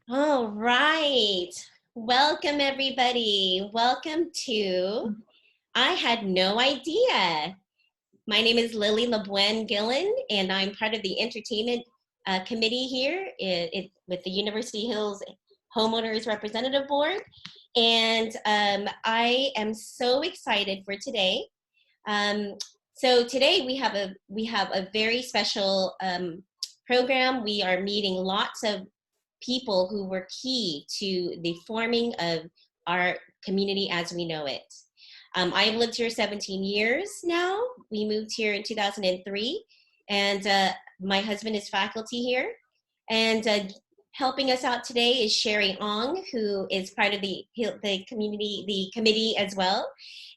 All right. Welcome, everybody. Welcome to I Had No Idea. My name is Lily LeBuen Gillen, and I'm part of the entertainment committee here with the University Hills Homeowners Representative Board. And I am so excited for today. Um, so today we have a very special program. We are meeting lots of people who were key to the forming of our community as we know it. I've lived here 17 years now. We moved here in 2003, and my husband is faculty here. And helping us out today is Sherry Ong, who is part of the committee as well.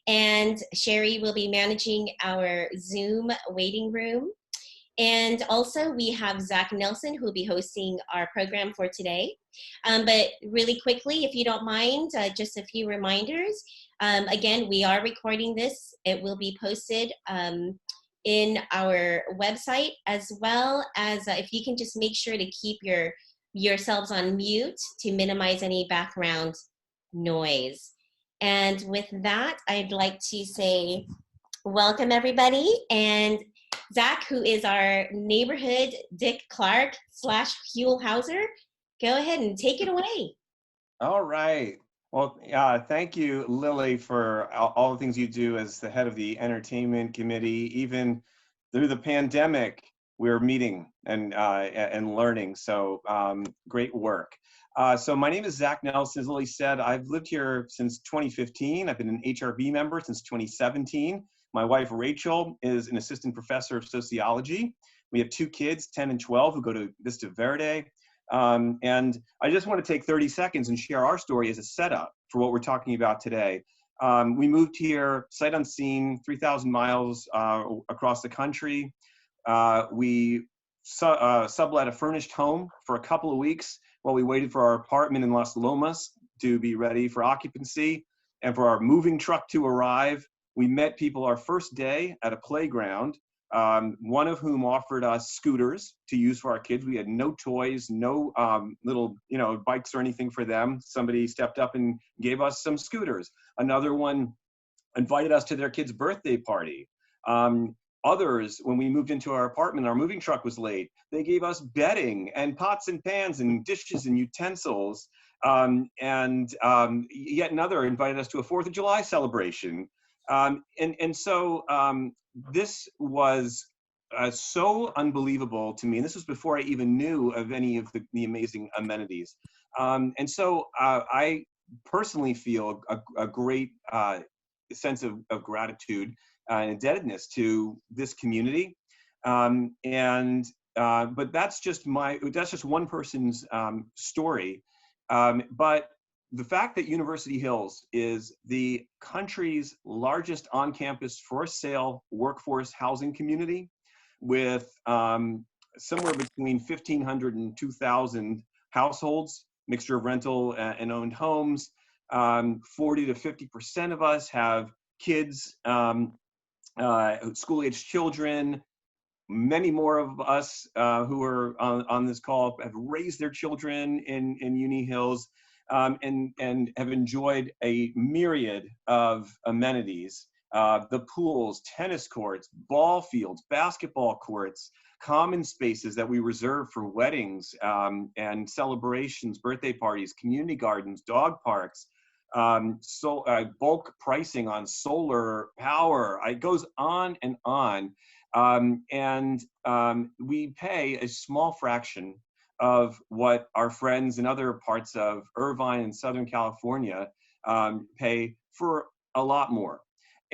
And Sherry will be managing our Zoom waiting room. And also we have Zach Nelson who will be hosting our program for today. But really quickly, if you don't mind, just a few reminders. Again, we are recording this. It will be posted in our website, as well as if you can just make sure to keep yourselves on mute to minimize any background noise. And with that, I'd like to say welcome everybody. And Zach, who is our neighborhood Dick Clark / Huell Hauser, go ahead and take it away. All right. Well, thank you, Lily, for all the things you do as the head of the entertainment committee. Even through the pandemic, we're meeting and learning. So great work. So my name is Zach Nelson. As Lily said, I've lived here since 2015. I've been an HRB member since 2017. My wife, Rachel, is an assistant professor of sociology. We have two kids, 10 and 12, who go to Vista Verde. And I just want to take 30 seconds and share our story as a setup for what we're talking about today. We moved here sight unseen, 3,000 miles across the country. We sublet a furnished home for a couple of weeks while we waited for our apartment in Las Lomas to be ready for occupancy and for our moving truck to arrive. We met people our first day at a playground, one of whom offered us scooters to use for our kids. We had no toys, no little bikes or anything for them. Somebody stepped up and gave us some scooters. Another one invited us to their kid's birthday party. Others, when we moved into our apartment, our moving truck was late. They gave us bedding and pots and pans and dishes and utensils. Yet another invited us to a 4th of July celebration. So this was so unbelievable to me. And this was before I even knew of any of the amazing amenities. I personally feel a great sense of gratitude and indebtedness to this community. But that's just one person's story. But the fact that University Hills is the country's largest on-campus for-sale workforce housing community with somewhere between 1,500 and 2,000 households, mixture of rental and owned homes. 40 to 50% of us have kids, school-aged children. Many more of us who are on this call have raised their children in Uni Hills. And have enjoyed a myriad of amenities, the pools, tennis courts, ball fields, basketball courts, common spaces that we reserve for weddings and celebrations, birthday parties, community gardens, dog parks, bulk pricing on solar power. It goes on and on. We pay a small fraction of what our friends in other parts of Irvine and Southern California pay for a lot more.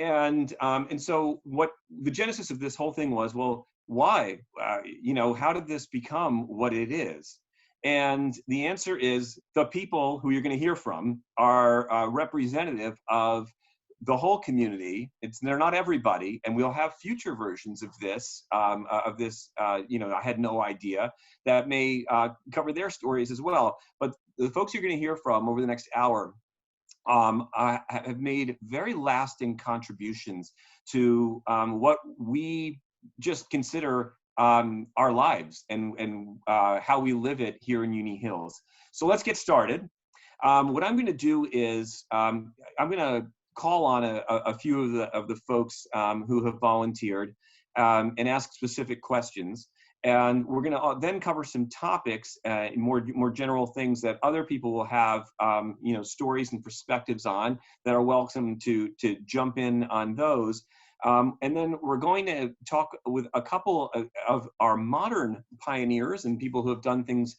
And so what the genesis of this whole thing was, well, why? How did this become what it is? And the answer is the people who you're going to hear from are representative of the whole community. They're not everybody, and we'll have future versions of this. I had no idea that may cover their stories as well. But the folks you're going to hear from over the next hour have made very lasting contributions to what we just consider our lives and how we live it here in Uni Hills. So let's get started. What I'm going to do is I'm going to call on a few of the folks who have volunteered and ask specific questions. And we're going to then cover some topics, more general things that other people will have, stories and perspectives on that are welcome to jump in on those. And then we're going to talk with a couple of our modern pioneers and people who have done things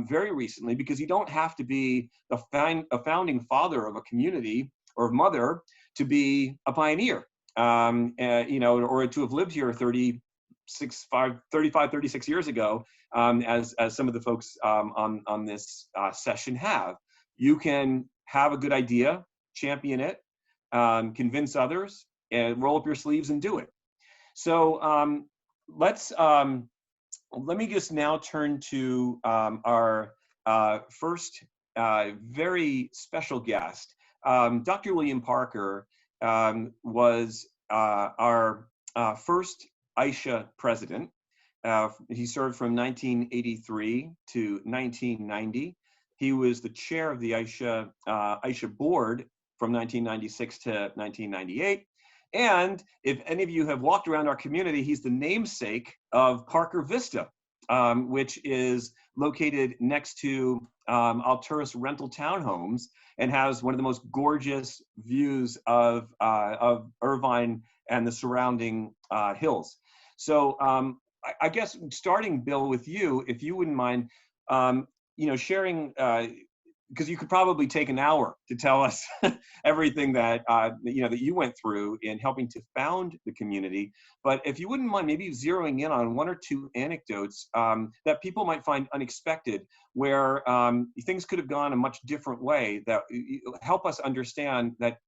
very recently, because you don't have to be a founding father of a community or mother to be a pioneer, or to have lived here 36 years ago, as some of the folks on this session have. You can have a good idea, champion it, convince others, and roll up your sleeves and do it. So let me just now turn to our first very special guest. Dr. William Parker was our first Aisha president. He served from 1983 to 1990. He was the chair of the Aisha board from 1996 to 1998. And if any of you have walked around our community, he's the namesake of Parker Vista, which is located next to Alturas Rental Townhomes and has one of the most gorgeous views of Irvine and the surrounding hills. So I guess starting, Bill, with you, if you wouldn't mind, sharing, because you could probably take an hour to tell us everything that that you went through in helping to found the community. But if you wouldn't mind maybe zeroing in on one or two anecdotes that people might find unexpected, where things could have gone a much different way, that help us understand that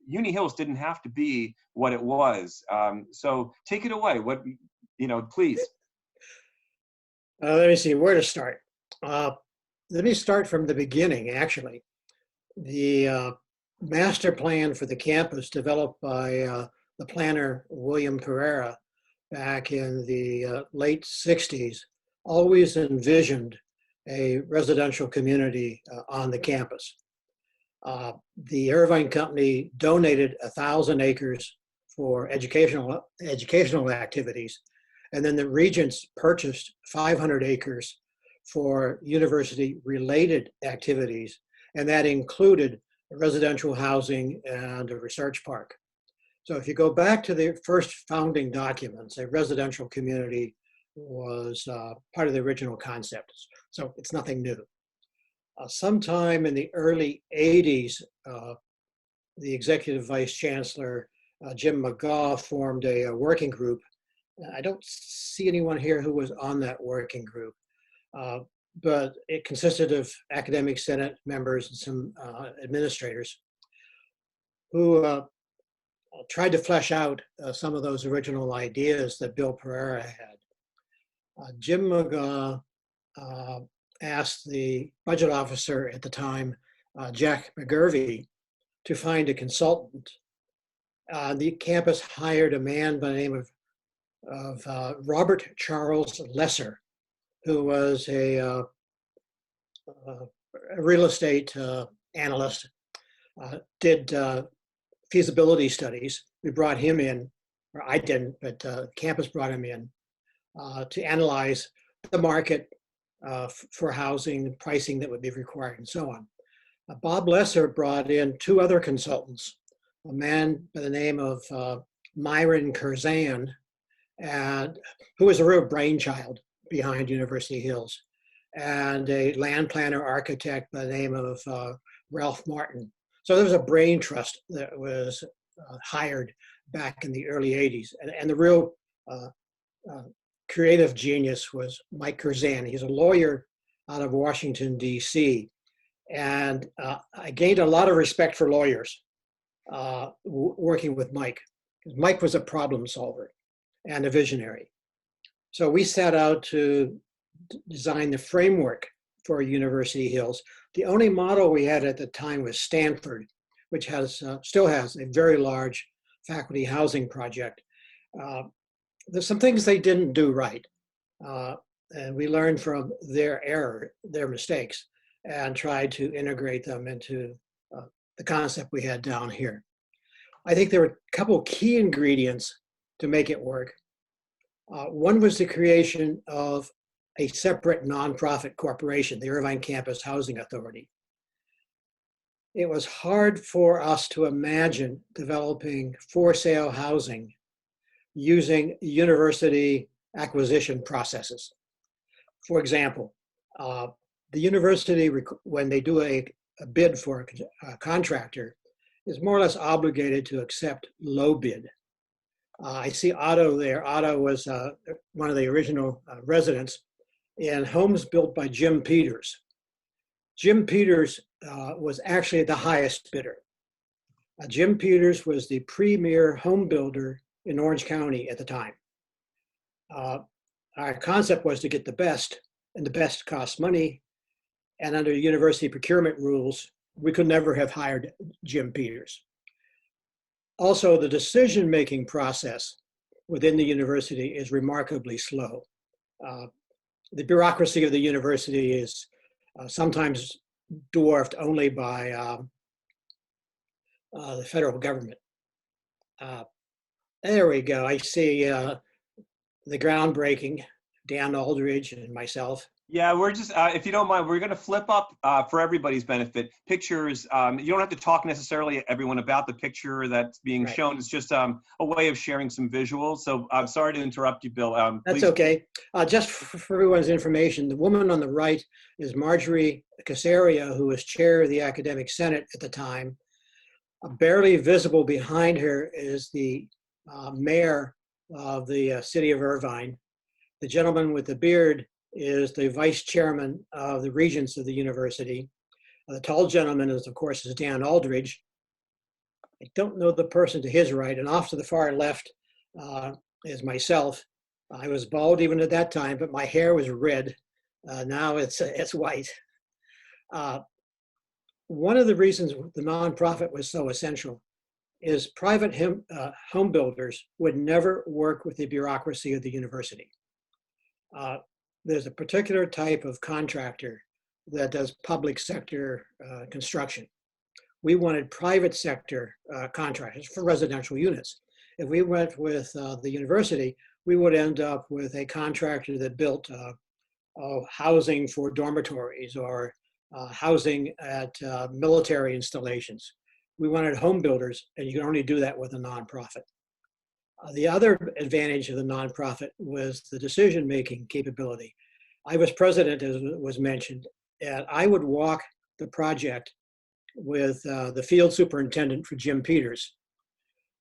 Uni Hills didn't have to be what it was. So take it away. Please. Let me see where to start. Let me start from the beginning, actually. The master plan for the campus, developed by the planner, William Pereira, back in the late 60s, always envisioned a residential community on the campus. The Irvine company donated 1,000 acres for educational activities, and then the Regents purchased 500 acres for university-related activities, and that included residential housing and a research park. So if you go back to the first founding documents, a residential community was part of the original concept. So it's nothing new. Sometime in the early 80s, the executive vice chancellor, Jim McGaugh, formed a working group. I don't see anyone here who was on that working group. But it consisted of academic senate members and some administrators who tried to flesh out some of those original ideas that Bill Pereira had. Jim McGaugh asked the budget officer at the time, Jack McGurvey, to find a consultant. The campus hired a man by the name of Robert Charles Lesser, who was a real estate analyst, did feasibility studies. We brought him in, or I didn't, but campus brought him in to analyze the market for housing, pricing that would be required, and so on. Bob Lesser brought in two other consultants, a man by the name of Myron Curzan, and who was a real brainchild behind University Hills, and a land planner architect by the name of Ralph Martin. So there was a brain trust that was hired back in the early 80s. And the real creative genius was Mike Curzan. He's a lawyer out of Washington, D.C. And I gained a lot of respect for lawyers working with Mike. Mike was a problem solver and a visionary. So we set out to design the framework for University Hills. The only model we had at the time was Stanford, which still has a very large faculty housing project. There's some things they didn't do right. And we learned from their mistakes, and tried to integrate them into the concept we had down here. I think there were a couple of key ingredients to make it work. One was the creation of a separate nonprofit corporation, the Irvine Campus Housing Authority. It was hard for us to imagine developing for sale housing using university acquisition processes. For example, the university, when they do a bid for a contractor, is more or less obligated to accept low bid. I see Otto there. Otto was one of the original residents in homes built by Jim Peters. Jim Peters was actually the highest bidder. Jim Peters was the premier home builder in Orange County at the time. Our concept was to get the best, and the best costs money. And under university procurement rules, we could never have hired Jim Peters. Also, the decision-making process within the university is remarkably slow. The bureaucracy of the university is sometimes dwarfed only by the federal government. There we go. I see the groundbreaking, Dan Aldridge and myself. Yeah, we're just, if you don't mind, we're going to flip up for everybody's benefit pictures. You don't have to talk necessarily everyone about the picture that's being Right. shown. It's just a way of sharing some visuals. So I'm sorry to interrupt you, Bill. That's please. okay. Just for everyone's information, the woman on the right is Marjorie Casaria, who was chair of the Academic Senate at the time. Barely visible behind her is the mayor of the city of Irvine. The gentleman with the beard is the vice chairman of the regents of the university. The tall gentleman is, of course, Dan Aldridge. I don't know the person to his right, and off to the far left is myself. I was bald even at that time, but my hair was red. Now it's white. One of the reasons the nonprofit was so essential is private home builders would never work with the bureaucracy of the university. There's a particular type of contractor that does public sector construction. We wanted private sector contractors for residential units. If we went with the university, we would end up with a contractor that built housing for dormitories or housing at military installations. We wanted home builders, and you can only do that with a nonprofit. The other advantage of the nonprofit was the decision-making capability. I was president, as was mentioned, and I would walk the project with the field superintendent for Jim Peters.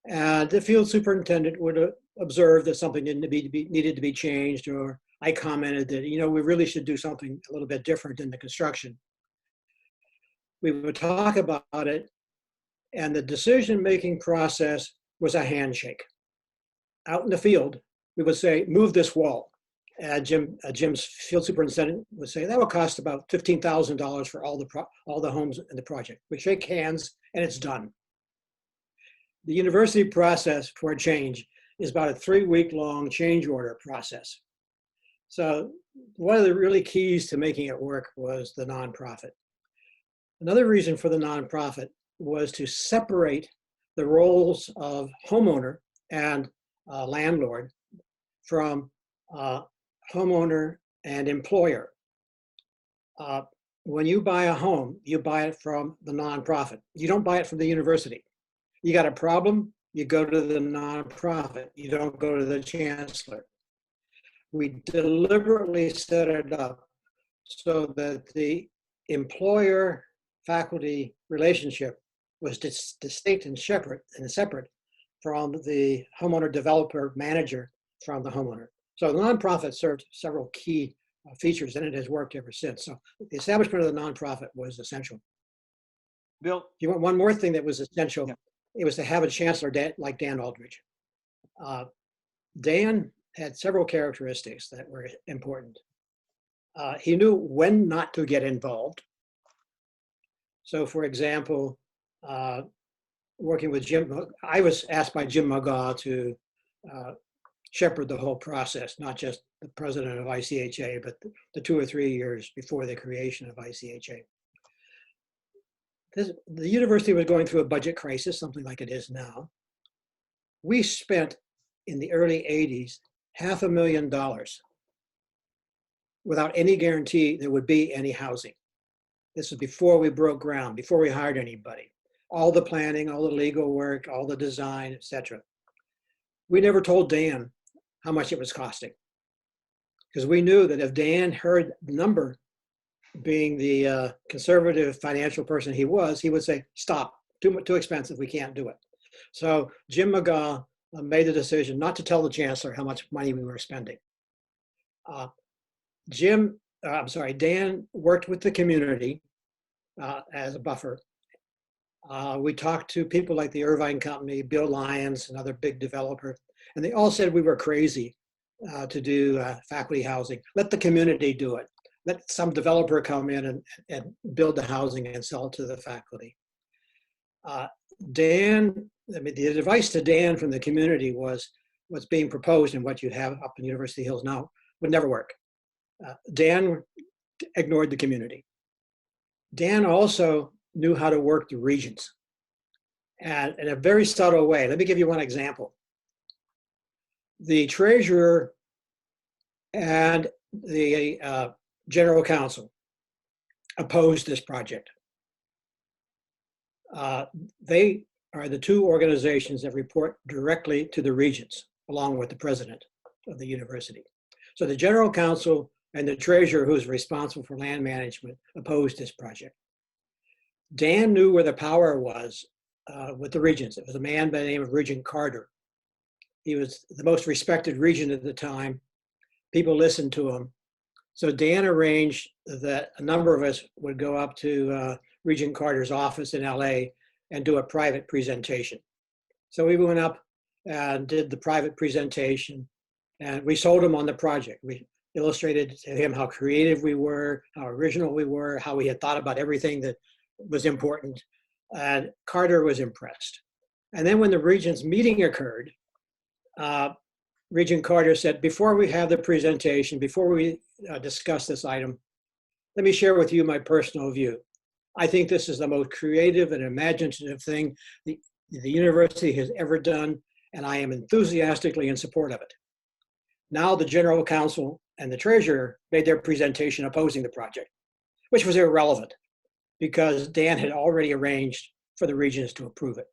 And the field superintendent would observe that something needed to be changed, or I commented that, we really should do something a little bit different in the construction. We would talk about it, and the decision-making process was a handshake. Out in the field, we would say, move this wall. Jim's field superintendent would say, that will cost about $15,000 for all the homes in the project. We shake hands, and it's done. The university process for a change is about a 3-week-long change order process. So one of the really keys to making it work was the nonprofit. Another reason for the nonprofit was to separate the roles of homeowner and landlord from homeowner and employer. When you buy a home, you buy it from the nonprofit. You don't buy it from the university. You got a problem, you go to the nonprofit. You don't go to the chancellor. We deliberately set it up so that the employer-faculty relationship was distinct and separate from the homeowner developer manager from the homeowner. So the nonprofit served several key features, and it has worked ever since. So the establishment of the nonprofit was essential. Bill? You want one more thing that was essential? Yeah. It was to have a chancellor like Dan Aldridge. Dan had several characteristics that were important. He knew when not to get involved. So for example, working with Jim, I was asked by Jim McGaw to shepherd the whole process, not just the president of ICHA, but the 2 or 3 years before the creation of ICHA. The university was going through a budget crisis, something like it is now. We spent in the early 80s $500,000 without any guarantee there would be any housing. This was before we broke ground, before we hired anybody. All the planning, all the legal work, all the design, etc. We never told Dan how much it was costing, because we knew that if Dan heard the number, being the conservative financial person he would say, stop, too expensive, we can't do it. So Jim McGaw made the decision not to tell the chancellor how much money we were spending. Dan worked with the community as a buffer. We talked to people like the Irvine company, Bill Lyons, another big developer, and they all said we were crazy to do faculty housing. Let the community do it. Let some developer come in and build the housing and sell it to the faculty. The advice to Dan from the community was what's being proposed and what you have up in University Hills now would never work. Dan ignored the community. Dan also knew how to work the regions, and in a very subtle way. Let me give you one example. The treasurer and the general counsel opposed this project. They are the two organizations that report directly to the regents, along with the president of the university. So the general counsel and the treasurer, who's responsible for land management, opposed this project. Dan knew where the power was with the regents. It was a man by the name of Regent Carter. He was the most respected regent at the time. People listened to him. So Dan arranged that a number of us would go up to Regent Carter's office in LA and do a private presentation. So we went up and did the private presentation, and we sold him on the project. We illustrated to him how creative we were, how original we were, how we had thought about everything that was important, and Carter was impressed. And then when the regents meeting occurred, Regent Carter said, before we have the presentation, before we discuss this item, let me share with you my personal view. I think this is the most creative and imaginative thing the university has ever done, and I am enthusiastically in support of it. Now the general counsel and the treasurer made their presentation opposing the project, which was irrelevant because Dan had already arranged for the regents to approve it.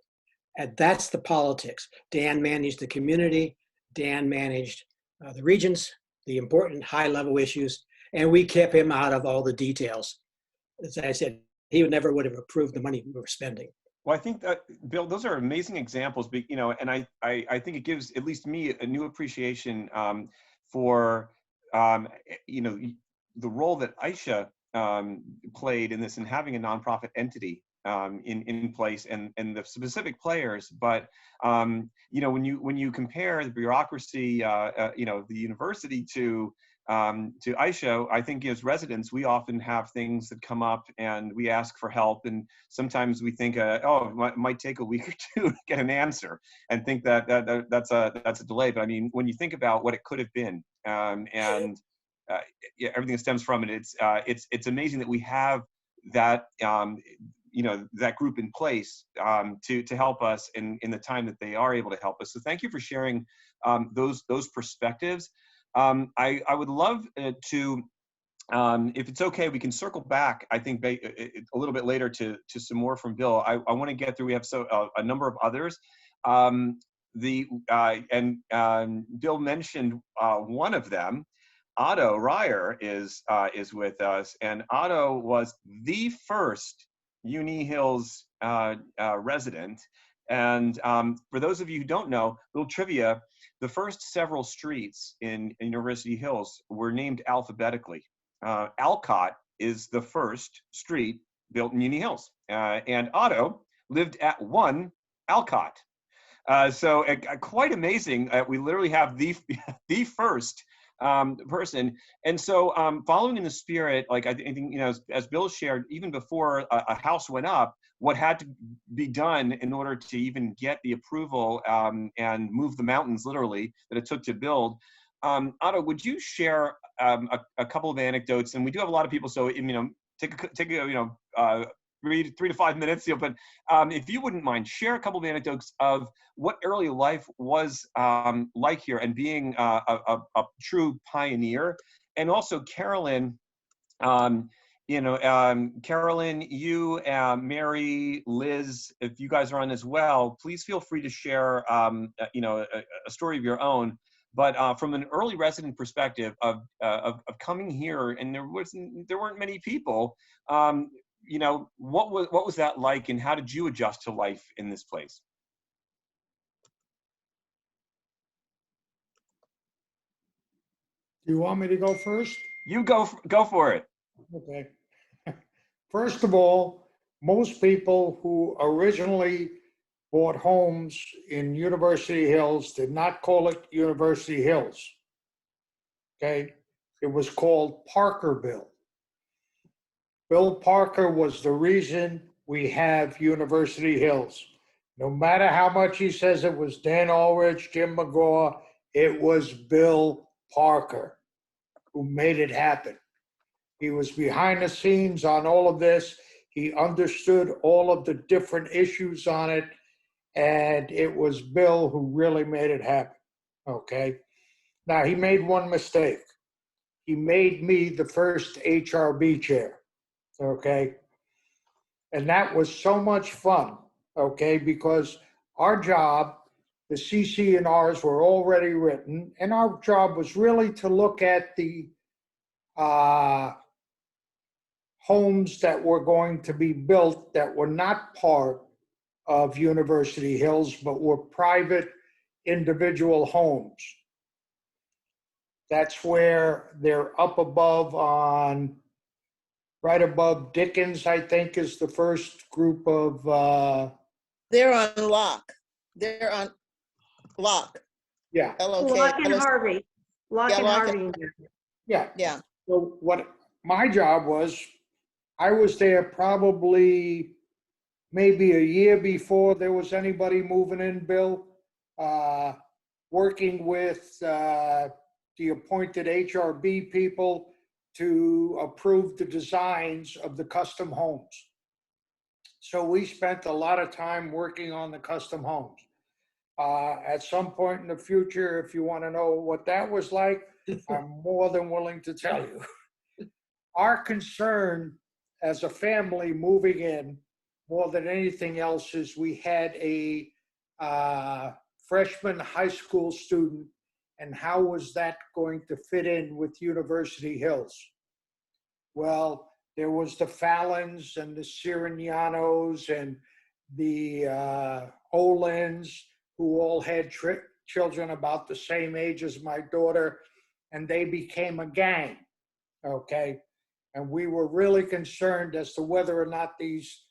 And that's the politics. Dan managed the community, Dan managed the regents, the important high-level issues, and we kept him out of all the details. As I said, he never would have approved the money we were spending. Well, I think that, Bill, those are amazing examples, and I think it gives at least me a new appreciation for, the role that Aisha played in this and having a nonprofit entity in place and the specific players. But, when you compare the bureaucracy, the university to Aisha, I think as residents, we often have things that come up and we ask for help. And sometimes we think, it might take a week or two to get an answer and think that's a delay. But I mean, when you think about what it could have been everything that stems from it, it's amazing that we have that, that group in place to help us in the time that they are able to help us. So thank you for sharing those perspectives. I would love to, if it's okay, we can circle back, I think, a little bit later to some more from Bill. I want to get through, we have a number of others. Bill mentioned one of them. Otto Ryer is with us, and Otto was the first Uni Hills resident. And for those of you who don't know, little trivia, the first several streets in University Hills were named alphabetically. Alcott is the first street built in Uni Hills. And Otto lived at 1 Alcott. So quite amazing. We literally have the first person. And so following in the spirit, like I think, you know, as Bill shared, even before a house went up, what had to be done in order to even get the approval and move the mountains literally that it took to build. Otto, would you share a couple of anecdotes? And we do have a lot of people, so, you know, take a you know, 3 to 5 minutes, you know, but if you wouldn't mind, share a couple of anecdotes of what early life was like here, and being a true pioneer. And also, Carolyn, you know, Carolyn, you, Mary, Liz, if you guys are on as well, please feel free to share, you know, a story of your own. But from an early resident perspective of coming here, and there weren't many people. You know, what was that like, and how did you adjust to life in this place? Do you want me to go first? You go for it. Okay. First of all, most people who originally bought homes in University Hills did not call it University Hills. Okay. It was called Parkerville. Bill Parker was the reason we have University Hills. No matter how much he says it was Dan Ulrich, Jim McGraw, it was Bill Parker who made it happen. He was behind the scenes on all of this. He understood all of the different issues on it, and it was Bill who really made it happen. Okay. Now, he made one mistake. He made me the first HRB chair. Okay. And that was so much fun. Okay. Because our job, the CC and Rs were already written, and our job was really to look at the homes that were going to be built that were not part of University Hills, but were private individual homes. That's where they're up above on, right above Dickens, I think, is the first group of. They're on Lock. They're on Lock. Yeah. L-O-K. Lock and Harvey. Lock Yeah, and Lock Harvey. Yeah. Yeah. So what my job was, I was there probably maybe a year before there was anybody moving in, Bill, working with the appointed HRB people to approve the designs of the custom homes. So we spent a lot of time working on the custom homes. At some point in the future, if you want to know what that was like, I'm more than willing to tell you. Our concern as a family moving in, more than anything else, is we had a freshman high school student, and how was that going to fit in with University Hills? Well, there was the Fallons and the Sirianos and the Olins, who all had children about the same age as my daughter, and they became a gang, okay? And we were really concerned as to whether or not these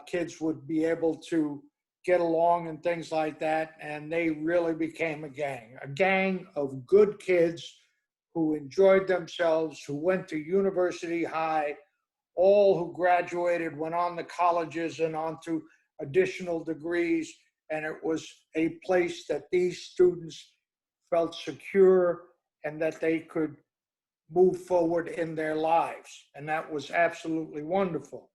kids would be able to get along and things like that. And they really became a gang of good kids who enjoyed themselves, who went to University High, all who graduated, went on to colleges and on to additional degrees. And it was a place that these students felt secure and that they could move forward in their lives. And that was absolutely wonderful.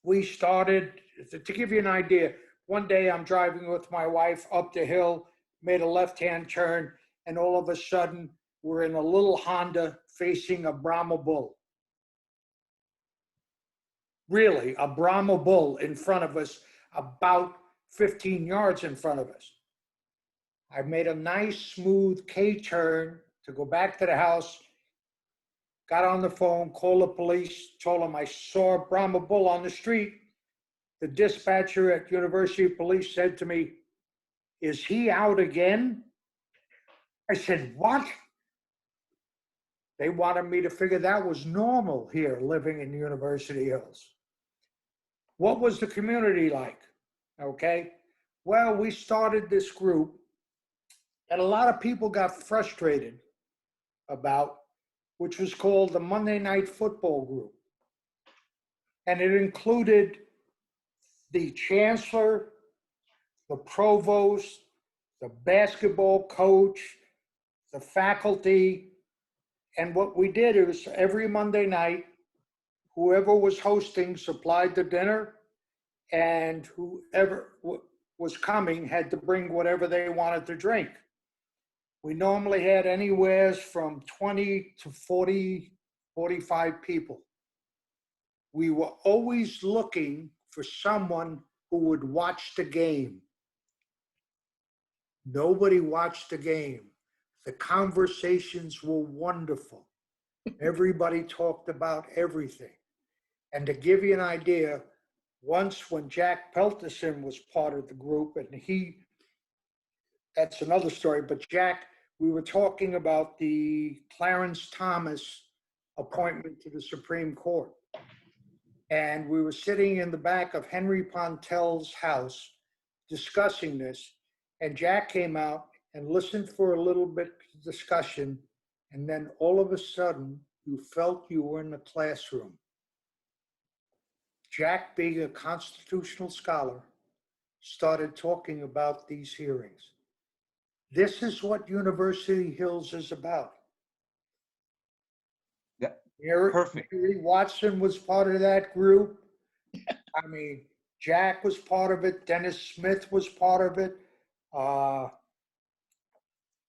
We started, to give you an idea, one day I'm driving with my wife up the hill, made a left-hand turn, and all of a sudden we're in a little Honda facing a Brahma bull. Really, a Brahma bull in front of us, about 15 yards in front of us. I made a nice smooth K-turn to go back to the house, got on the phone, called the police, told them I saw a Brahma bull on the street. The dispatcher at University Police said to me, "Is he out again?" I said, "What?" They wanted me to figure that was normal here, living in University Hills. What was the community like? Okay. Well, we started this group that a lot of people got frustrated about, which was called the Monday Night Football Group. And it included the chancellor, the provost, the basketball coach, the faculty. And what we did is every Monday night, whoever was hosting supplied the dinner, and whoever was coming had to bring whatever they wanted to drink. We normally had anywhere from 20 to 40, 45 people. We were always looking for someone who would watch the game. Nobody watched the game. The conversations were wonderful. Everybody talked about everything. And to give you an idea, once when Jack Pelterson was part of the group, and that's another story, but Jack, we were talking about the Clarence Thomas appointment to the Supreme Court. And we were sitting in the back of Henry Pontel's house discussing this. And Jack came out and listened for a little bit of discussion. And then all of a sudden, you felt you were in the classroom. Jack, being a constitutional scholar, started talking about these hearings. This is what University Hills is about. Yeah, Mary, perfect. Mary Watson was part of that group. I mean, Jack was part of it. Dennis Smith was part of it.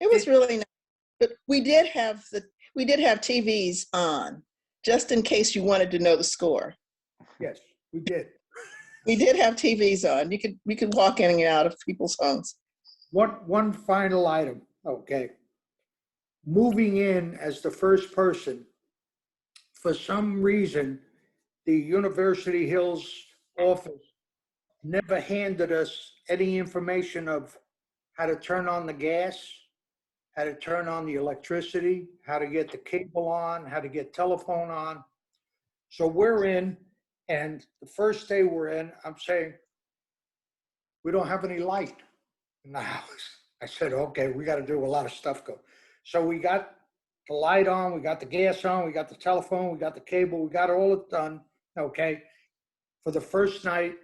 It was really nice. But we did have TVs on, just in case you wanted to know the score. Yes, we did. We did have TVs on. We could walk in and out of people's homes. One final item, okay. Moving in as the first person, for some reason, the University Hills office never handed us any information of how to turn on the gas, how to turn on the electricity, how to get the cable on, how to get telephone on. So we're in, and the first day we're in, I'm saying, we don't have any light in the house. I said, okay, we got to do a lot of stuff. So we got the light on, we got the gas on, we got the telephone, we got the cable, we got all it done, okay. For the first night,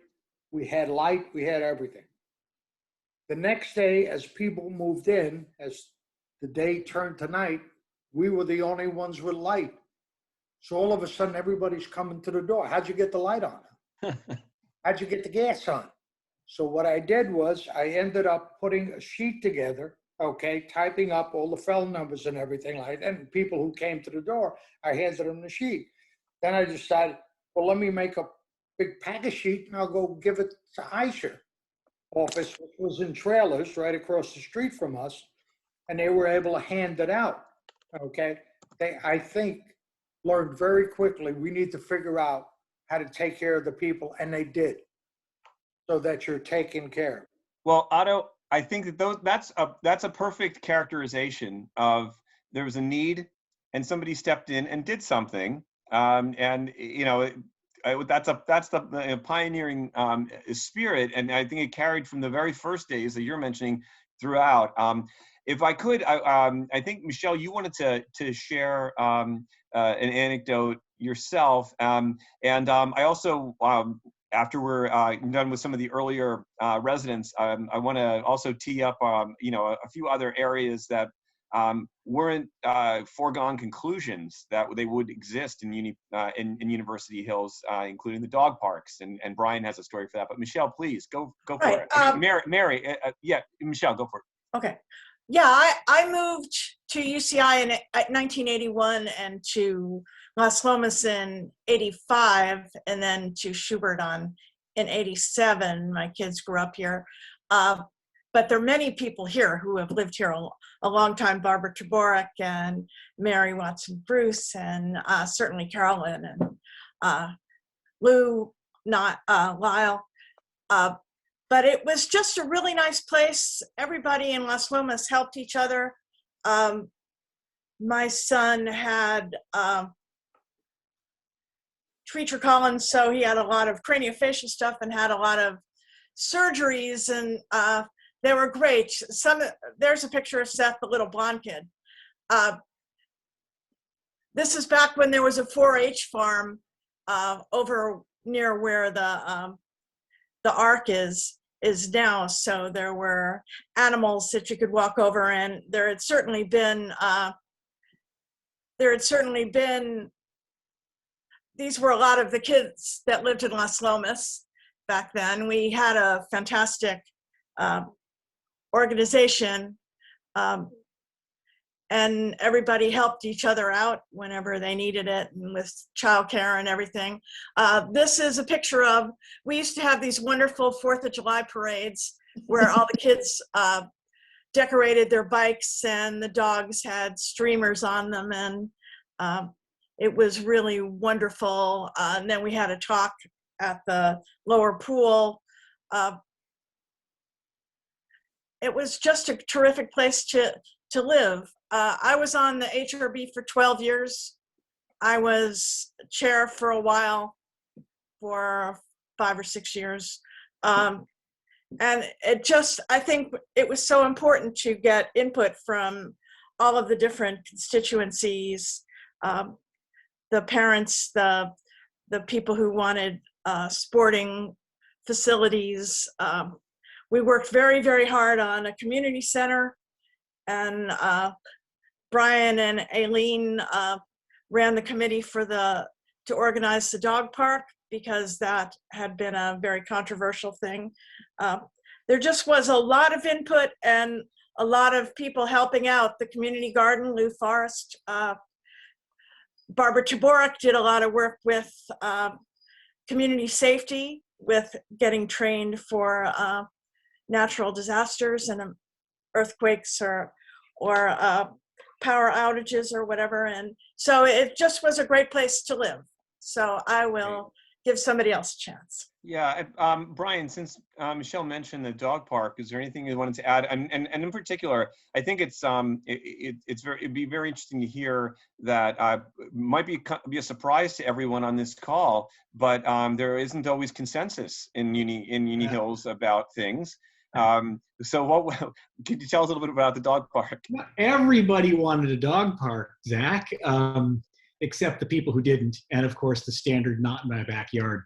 we had light, we had everything. The next day, as people moved in, as the day turned to night, we were the only ones with light. So all of a sudden, everybody's coming to the door. How'd you get the light on? How'd you get the gas on? So what I did was I ended up putting a sheet together, okay, typing up all the phone numbers and everything like that. And people who came to the door, I handed them the sheet. Then I decided, well, let me make a big package sheet and I'll go give it to Aisha office, which was in trailers right across the street from us. And they were able to hand it out, okay? They, I think, learned very quickly, we need to figure out how to take care of the people, and they did, so that you're taken care of. Well, Otto, I think that that's a perfect characterization of there was a need and somebody stepped in and did something. And you know, that's the pioneering spirit, and I think it carried from the very first days that you're mentioning throughout. If I could, I think Michelle, you wanted to share an anecdote yourself, and I also. After we're done with some of the earlier residents, I want to also tee up, you know, a few other areas that weren't foregone conclusions that they would exist in University Hills, including the dog parks. And Brian has a story for that. But Michelle, please go for Right, it. Mary, yeah, Michelle, go for it. Okay. Yeah, I moved to UCI in 1981 and to Las Lomas in 85, and then to Schubert in 87. My kids grew up here. But there are many people here who have lived here a long time. Barbara Taborek and Mary Watson Bruce, and certainly Carolyn and Lou, not Lyle. But it was just a really nice place. Everybody in Las Lomas helped each other. My son had Treacher Collins, so he had a lot of craniofacial stuff and had a lot of surgeries. And they were great. There's a picture of Seth, the little blonde kid. This is back when there was a 4-H farm over near where the Ark is now. So there were animals that you could walk over, and there had certainly been these were a lot of the kids that lived in Las Lomas back then. We had a fantastic organization, and everybody helped each other out whenever they needed it, and with childcare and everything. This is a picture of, we used to have these wonderful 4th of July parades where all the kids decorated their bikes and the dogs had streamers on them, and it was really wonderful. And then we had a talk at the lower pool. It was just a terrific place to live. I was on the HRB for 12 years. I was chair for a while, for 5 or 6 years. And I think it was so important to get input from all of the different constituencies, the parents, the people who wanted sporting facilities. We worked very, very hard on a community center, and Brian and Aileen ran the committee to organize the dog park, because that had been a very controversial thing. There just was a lot of input and a lot of people helping out. The community garden, Lou Forrest, Barbara Taborek did a lot of work with community safety, with getting trained for natural disasters and earthquakes or power outages or whatever. And so it just was a great place to live. So I will give somebody else a chance. Yeah, Brian, since Michelle mentioned the dog park, is there anything you wanted to add? And in particular, I think it'd be very interesting to hear that might be a surprise to everyone on this call, but there isn't always consensus in Uni Hills about things. So could you tell us a little bit about the dog park? Everybody wanted a dog park, Zach, except the people who didn't, and of course the standard "not in my backyard"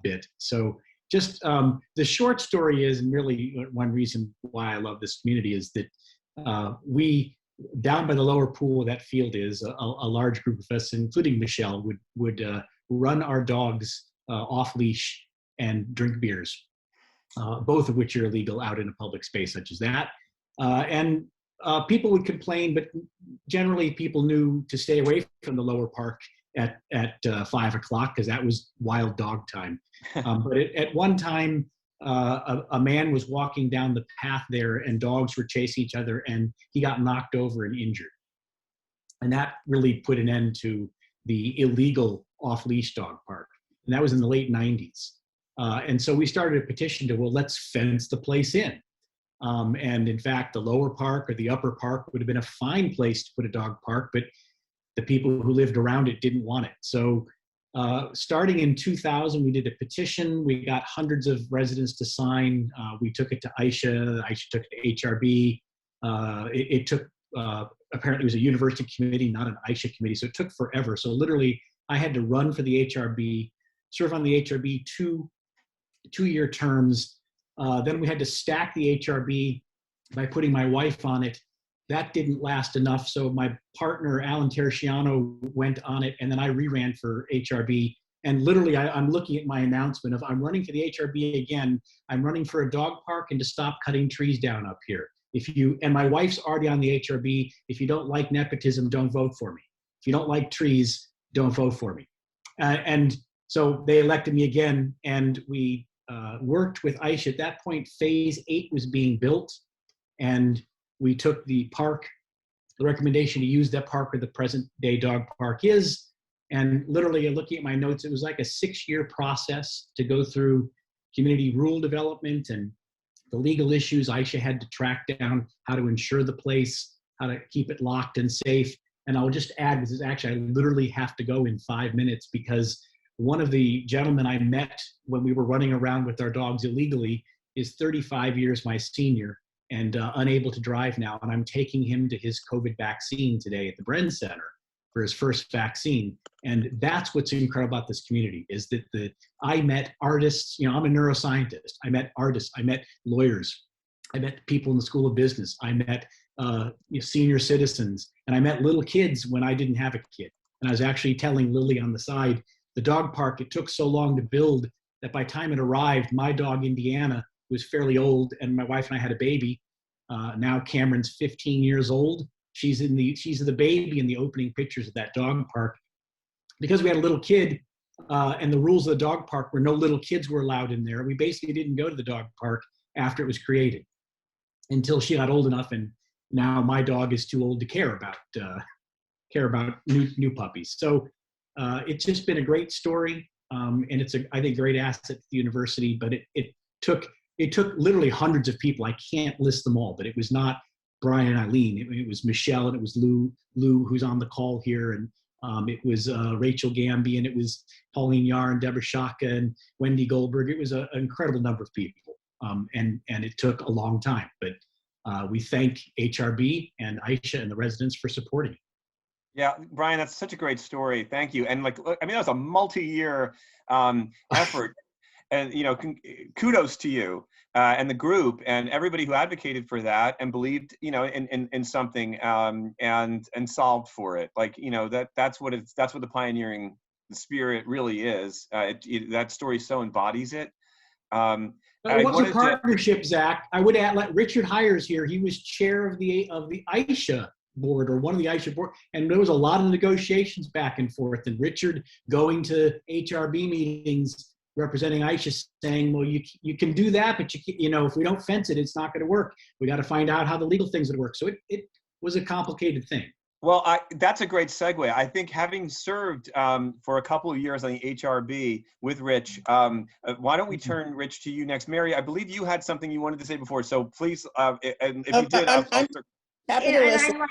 bit. So just the short story is, and really one reason why I love this community, is that we, down by the lower pool, that field is a large group of us, including Michelle, would run our dogs off leash and drink beers, both of which are illegal out in a public space such as that. And people would complain, but generally people knew to stay away from the lower park at 5 o'clock, because that was wild dog time. But at one time, a man was walking down the path there, and dogs were chasing each other, and he got knocked over and injured. And that really put an end to the illegal off-leash dog park. And that was in the late 90s. And so we started a petition to, well, let's fence the place in. And in fact, the lower park or the upper park would have been a fine place to put a dog park, but the people who lived around it didn't want it. So starting in 2000, we did a petition. We got hundreds of residents to sign. We took it to Aisha. Aisha took it to HRB. It took, apparently it was a university committee, not an Aisha committee. So it took forever. So literally I had to run for the HRB, serve on the HRB two-year terms. Then we had to stack the HRB by putting my wife on it. That didn't last enough, so my partner, Alan Terciano, went on it, and then I re-ran for HRB. And literally, I'm looking at my announcement of, I'm running for the HRB again. I'm running for a dog park and to stop cutting trees down up here. And my wife's already on the HRB. If you don't like nepotism, don't vote for me. If you don't like trees, don't vote for me. And so they elected me again, and we worked with Aisha. At that point, phase 8 was being built, and we took the park, the recommendation to use that park where the present day dog park is. And literally, looking at my notes, it was like a 6-year process to go through community rule development and the legal issues. Aisha had to track down how to insure the place, how to keep it locked and safe. And I'll just add, this is actually, I literally have to go in 5 minutes, because one of the gentlemen I met when we were running around with our dogs illegally is 35 years my senior. and unable to drive now. And I'm taking him to his COVID vaccine today at the Bren Center for his first vaccine. And that's what's incredible about this community is that I met artists. You know, I'm a neuroscientist. I met artists. I met lawyers. I met people in the School of Business. I met senior citizens, and I met little kids when I didn't have a kid. And I was actually telling Lily on the side, the dog park, it took so long to build that by the time it arrived, my dog, Indiana, was fairly old, and my wife and I had a baby. Now Cameron's 15 years old. She's the baby in the opening pictures of that dog park. Because we had a little kid, and the rules of the dog park were no little kids were allowed in there, we basically didn't go to the dog park after it was created until she got old enough, and now my dog is too old to care about new puppies. So it's just been a great story, and it's I think great asset to the university. But it took literally hundreds of people. I can't list them all, but it was not Brian and Eileen. It was Michelle, and it was Lou, who's on the call here, and it was Rachel Gamby, and it was Pauline Yar and Deborah Shaka and Wendy Goldberg. It was an incredible number of people, and it took a long time. But we thank HRB and Aisha and the residents for supporting it. Yeah, Brian, that's such a great story. Thank you. And that was a multi-year effort. And kudos to you and the group and everybody who advocated for that and believed in something and solved for it. That's what the pioneering spirit really is. That story so embodies it. It was a partnership, Zach. I would add, like Richard Hires here. He was chair of the Aisha board, or one of the Aisha board, and there was a lot of negotiations back and forth. And Richard going to HRB meetings representing Aisha, saying, "Well, you can do that, but if we don't fence it, it's not going to work. We got to find out how the legal things would work." So it was a complicated thing. Well, that's a great segue. I think having served for a couple of years on the HRB with Rich, why don't we turn, Rich, to you next? Mary, I believe you had something you wanted to say before, so please, and if you did, I'm happy to listen.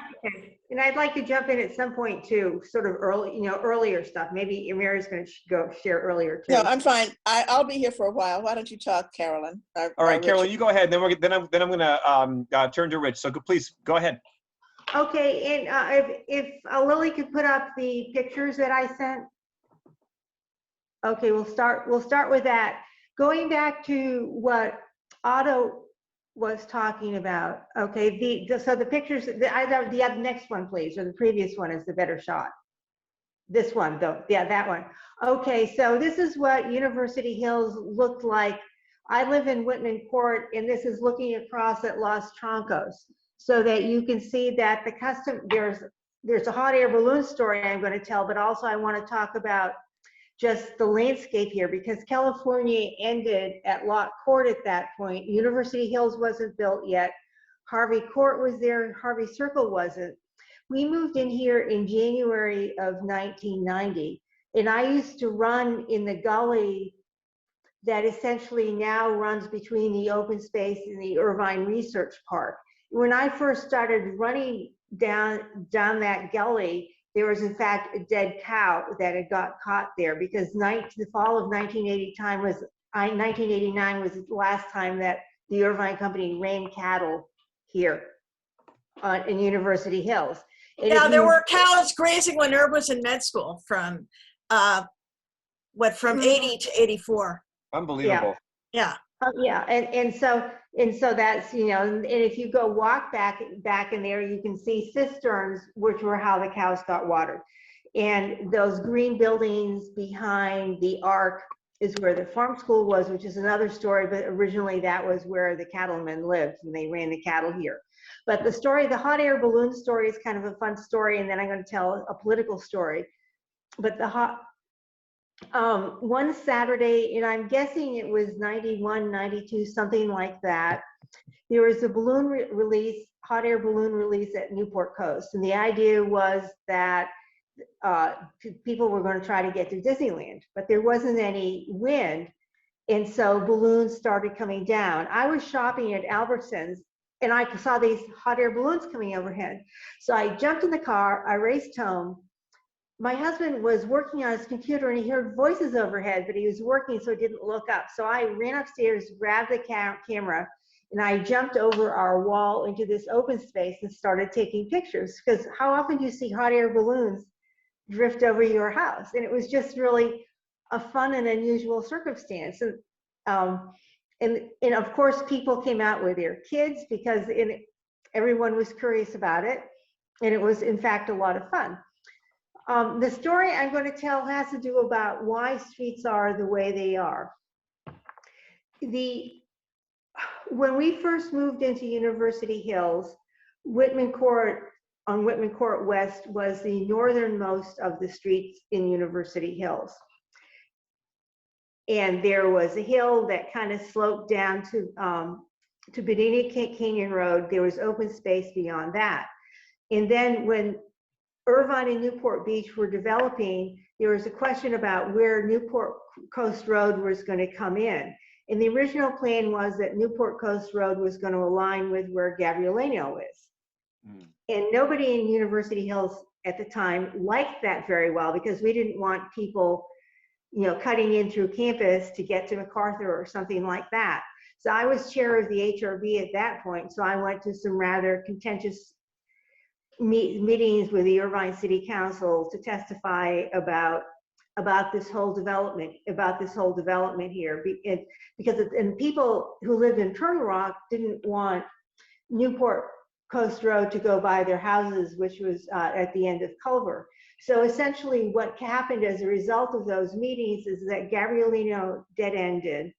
And I'd like to jump in at some point too, sort of earlier stuff. Maybe Mary's going to go share earlier too. No, I'm fine. I'll be here for a while. Why don't you talk, Carolyn? All right, Carolyn, you go ahead. Then I'm going to turn to Rich. So please go ahead. Okay, and if Lily could put up the pictures that I sent. Okay, we'll start with that. Going back to what Otto was talking about. Okay, so the pictures, the next one, please, or the previous one is the better shot. This one, though, yeah, that one. Okay, so this is what University Hills looked like. I live in Whitman Court, and this is looking across at Los Troncos, so that you can see that there's a hot air balloon story I'm going to tell, but also I want to talk about just the landscape here, because California ended at Locke Court at that point. University Hills wasn't built yet. Harvey Court was there, Harvey Circle wasn't. We moved in here in January of 1990, and I used to run in the gully that essentially now runs between the open space and the Irvine Research Park. When I first started running down that gully, there was in fact a dead cow that had got caught there, because the fall of 1989 was the last time that the Irvine Company ran cattle here in University Hills. And yeah, there were cows grazing when Herb was in med school from 80 to 84. Unbelievable. Yeah. Yeah, and so that's, and if you go walk back in there, you can see cisterns, which were how the cows got watered. And those green buildings behind the Ark is where the farm school was, which is another story, but originally that was where the cattlemen lived, and they ran the cattle here. But the hot air balloon story is kind of a fun story, and then I'm going to tell a political story. But one Saturday, and I'm guessing it was 91, 92, something like that, there was a balloon release, hot air balloon release at Newport Coast. And the idea was that people were going to try to get to Disneyland, but there wasn't any wind. And so balloons started coming down. I was shopping at Albertsons, and I saw these hot air balloons coming overhead. So I jumped in the car, I raced home. My husband was working on his computer, and he heard voices overhead, but he was working, so he didn't look up. So I ran upstairs, grabbed the camera, And I jumped over our wall into this open space and started taking pictures, because how often do you see hot air balloons drift over your house? And it was just really a fun and unusual circumstance. And of course, people came out with their kids because everyone was curious about it. And it was, in fact, a lot of fun. The story I'm going to tell has to do about why streets are the way they are. When we first moved into University Hills, Whitman Court on Whitman Court West was the northernmost of the streets in University Hills. And there was a hill that kind of sloped down to Bonita Canyon Road. There was open space beyond that. And then when Irvine and Newport Beach were developing, there was a question about where Newport Coast Road was going to come in. And the original plan was that Newport Coast Road was going to align with where Gabrielino is. And nobody in University Hills at the time liked that very well, because we didn't want people, you know, cutting in through campus to get to MacArthur or something like that. So I was chair of the HRB at that point. So I went to some rather contentious meetings with the Irvine City Council to testify about this whole development, here, because people who lived in Turtle Rock didn't want Newport Coast Road to go by their houses, which was at the end of Culver. So essentially what happened as a result of those meetings is that Gabrielino dead-ended,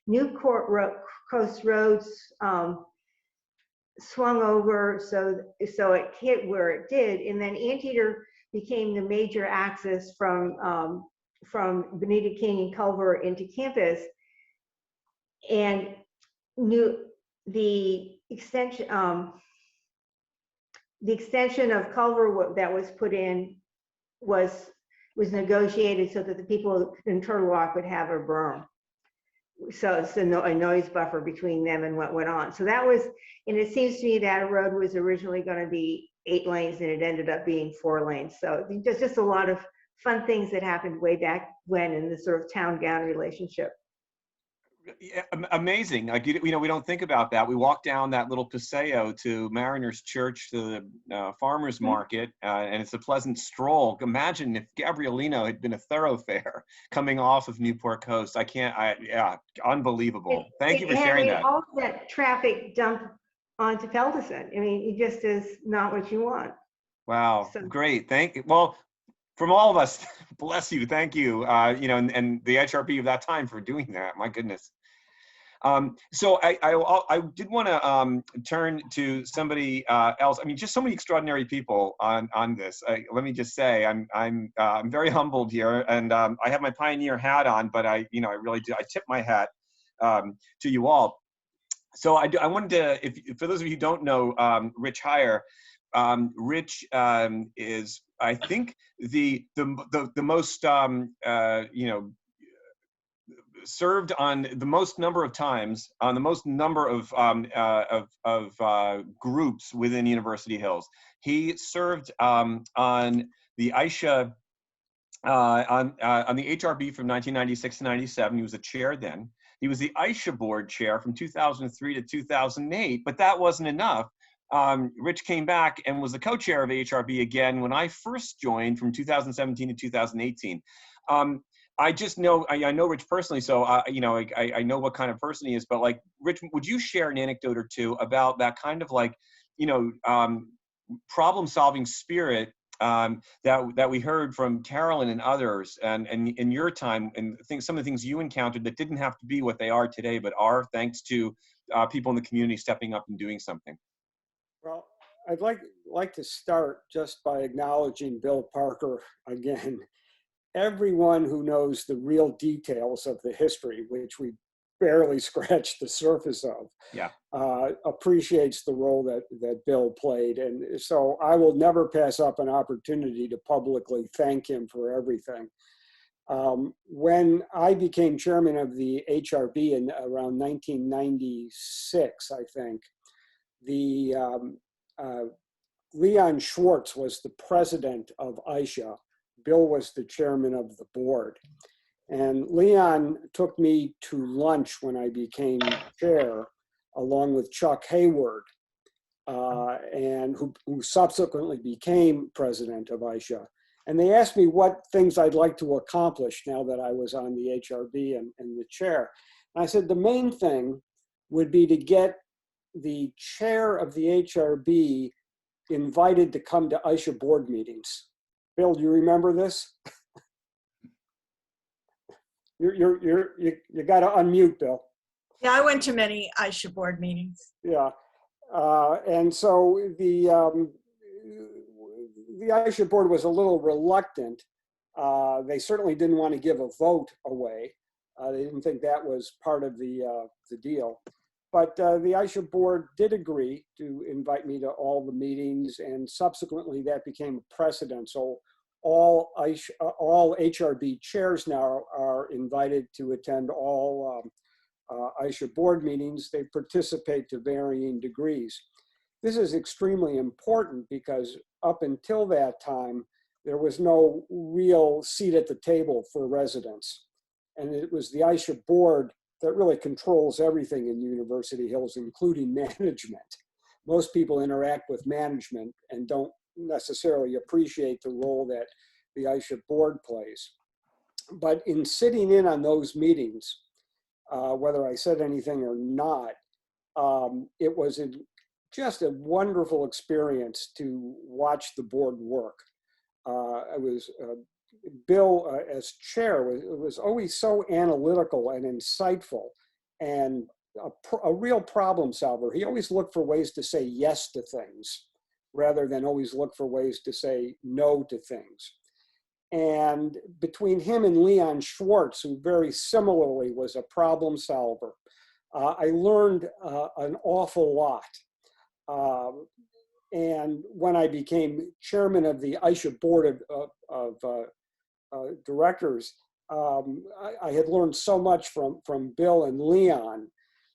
Newport Coast Roads swung over, so it hit where it did, and then Anteater became the major access from Bonita Canyon Culver into campus, and the extension of Culver that was put in was negotiated so that the people in Turtle Rock would have a berm. So it's a noise buffer between them and what went on. So that was, and it seems to me that road was originally going to be 8 lanes and it ended up being 4 lanes. So there's just a lot of fun things that happened way back when in the sort of town-gown relationship. Yeah, amazing. Like, you know, we don't think about that. We walk down that little paseo to Mariners Church, to the farmer's market, and it's a pleasant stroll. Imagine if Gabrielino had been a thoroughfare coming off of Newport Coast. Yeah, unbelievable. Thank you for sharing that. All that traffic dump onto Peltison. I mean, it just is not what you want. Wow, So. Great. Thank you. Well, from all of us, bless you. Thank you. You know, and the HRB of that time for doing that. My goodness. So I did want to turn to somebody else. I mean, just so many extraordinary people on this. Let me just say, I'm very humbled here, and I have my pioneer hat on, but I really do. I tip my hat to you all. So I wanted to, for those of you who don't know, Rich Ryer, Rich is, I think, the most served on the most number of times on the most number of groups within University Hills. He served on the Aisha on the HRB from 1996 to 97. He was a chair then. He was the Aisha board chair from 2003 to 2008, but that wasn't enough. Rich came back and was the co-chair of HRB again when I first joined from 2017 to 2018. I just know, I know Rich personally, so I know what kind of person he is, but like, Rich, would you share an anecdote or two about that kind of like, problem-solving spirit that we heard from Carolyn and others, and in your time, and some of the things you encountered that didn't have to be what they are today, but are thanks to people in the community stepping up and doing something? Well, I'd like to start just by acknowledging Bill Parker again. Everyone who knows the real details of the history, which we barely scratched the surface of, appreciates the role that Bill played. And so I will never pass up an opportunity to publicly thank him for everything. When I became chairman of the HRB in around 1996, I think, Leon Schwartz was the president of Aisha. Bill was the chairman of the board. And Leon took me to lunch when I became chair along with Chuck Hayward, and who subsequently became president of ISHA. And they asked me what things I'd like to accomplish now that I was on the HRB and the chair. And I said the main thing would be to get the chair of the HRB invited to come to ISHA board meetings. Bill, do you remember this? You got to unmute, Bill. Yeah, I went to many ISHA board meetings. Yeah, and so the ISHA board was a little reluctant. They certainly didn't want to give a vote away. They didn't think that was part of the deal. But the ISHA board did agree to invite me to all the meetings, and subsequently that became a precedent. So all HRB chairs now are invited to attend all ISHA board meetings. They participate to varying degrees. This is extremely important because up until that time, there was no real seat at the table for residents. And it was the ISHA board that really controls everything in University Hills, including management. Most people interact with management and don't necessarily appreciate the role that the ISHA board plays. But in sitting in on those meetings, whether I said anything or not, it was just a wonderful experience to watch the board work. Bill, as chair, was always so analytical and insightful and a real problem solver. He always looked for ways to say yes to things rather than always look for ways to say no to things. And between him and Leon Schwartz, who very similarly was a problem solver, I learned an awful lot. And when I became chairman of the ISHA board of directors, I had learned so much from Bill and Leon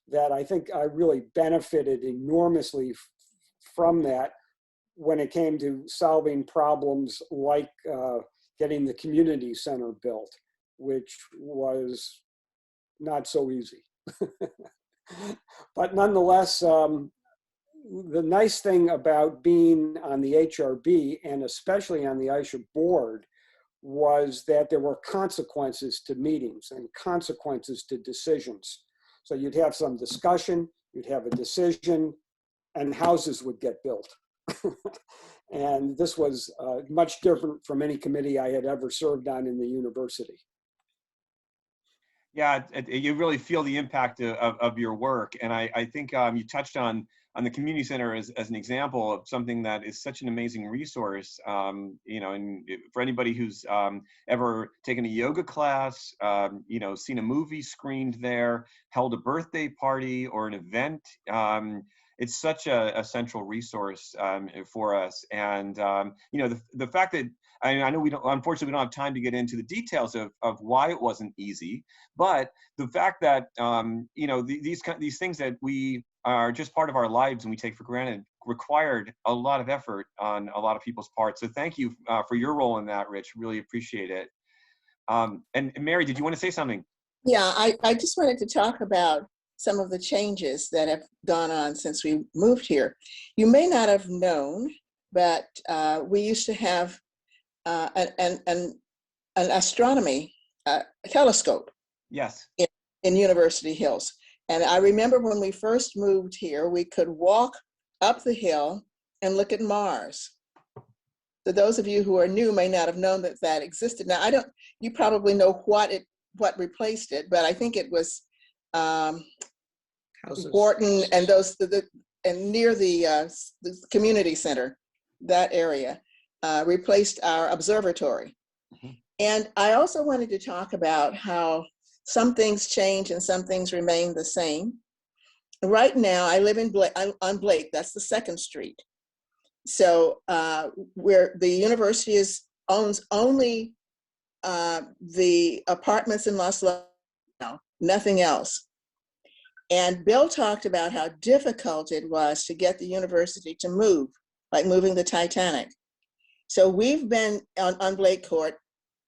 that I think I really benefited enormously from that when it came to solving problems like getting the community center built, which was not so easy. But nonetheless, the nice thing about being on the HRB and especially on the ISHA board was that there were consequences to meetings and consequences to decisions. So you'd have some discussion, you'd have a decision, and houses would get built. And this was much different from any committee I had ever served on in the university. Yeah, you really feel the impact of your work. And I think you touched on the community center as an example of something that is such an amazing resource. You know, and for anybody who's ever taken a yoga class, you know, seen a movie screened there, held a birthday party or an event, it's such a central resource for us. And, you know, the fact that, I know unfortunately we don't have time to get into the details of why it wasn't easy, but the fact that, you know, these things that we are just part of our lives and we take for granted required a lot of effort on a lot of people's parts. So thank you for your role in that, Rich. Really appreciate it. And Mary, did you want to say something? Yeah, I just wanted to talk about some of the changes that have gone on since we moved here. You may not have known, but we used to have an astronomy telescope. Yes. In University Hills. And I remember when we first moved here, we could walk up the hill and look at Mars. So those of you who are new may not have known that that existed. Now, you probably know what replaced it, but I think it was Wharton and and near the community center, that area, replaced our observatory. Mm-hmm. And I also wanted to talk about how some things change and some things remain the same. Right now, I live on Blake, that's the 2nd Street. So where the university owns only the apartments in Los Lobos, nothing else. And Bill talked about how difficult it was to get the university to move, like moving the Titanic. So we've been on Blake Court